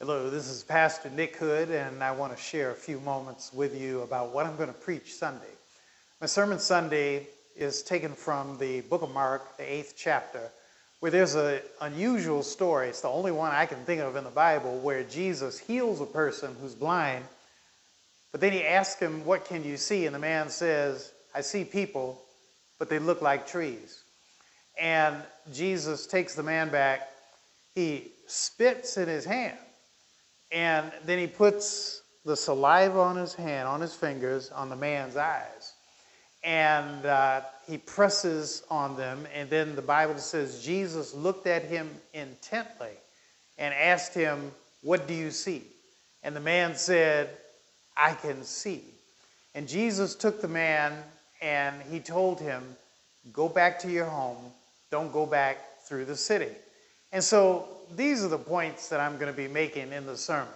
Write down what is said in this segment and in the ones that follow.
Hello, this is Pastor Nick Hood, and I want to share a few moments with you about what I'm going to preach Sunday. My sermon Sunday is taken from the book of Mark, the 8th chapter, where there's an unusual story. It's the only one I can think of in the Bible where Jesus heals a person who's blind, but then he asks him, "What can you see?" And the man says, "I see people, but they look like trees." And Jesus takes the man back. He spits in his hand. And then he puts the saliva on his hand, on his fingers, on the man's eyes. And he presses on them. And then the Bible says Jesus looked at him intently and asked him, "What do you see?" And the man said, "I can see." And Jesus took the man and he told him, "Go back to your home. Don't go back through the city." And so these are the points that I'm going to be making in the sermon.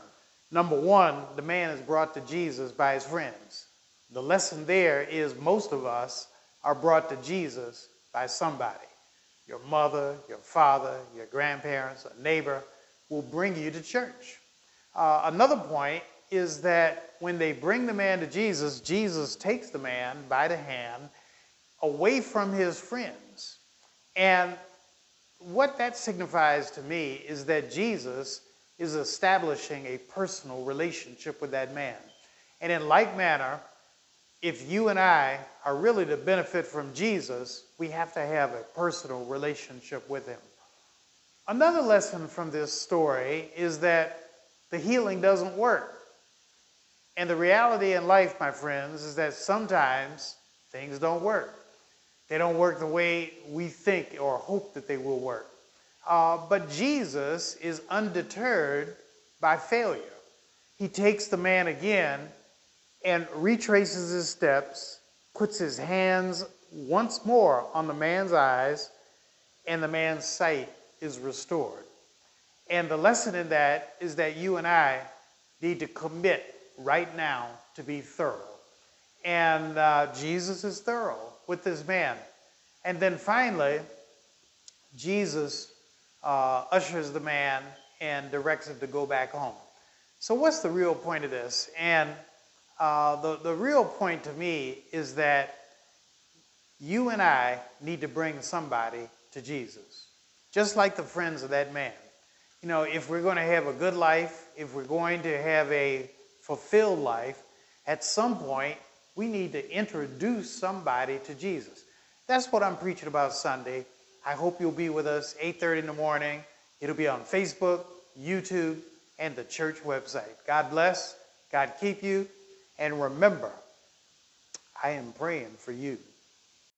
Number one, the man is brought to Jesus by his friends. The lesson there is most of us are brought to Jesus by somebody. Your mother, your father, your grandparents, a neighbor will bring you to church. Another point is that when they bring the man to Jesus, Jesus takes the man by the hand away from his friends. And what that signifies to me is that Jesus is establishing a personal relationship with that man. And in like manner, if you and I are really to benefit from Jesus, we have to have a personal relationship with him. Another lesson from this story is that the healing doesn't work. And the reality in life, my friends, is that sometimes things don't work. They don't work the way we think or hope that they will work. But Jesus is undeterred by failure. He takes the man again and retraces his steps, puts his hands once more on the man's eyes, and the man's sight is restored. And the lesson in that is that you and I need to commit right now to be thorough. And Jesus is thorough with this man. And then finally, Jesus ushers the man and directs him to go back home. So what's the real point of this? And the real point to me is that you and I need to bring somebody to Jesus, just like the friends of that man. You know, if we're going to have a good life, if we're going to have a fulfilled life, at some point, we need to introduce somebody to Jesus. That's what I'm preaching about Sunday. I hope you'll be with us 8:30 in the morning. It'll be on Facebook, YouTube, and the church website. God bless. God keep you. And remember, I am praying for you.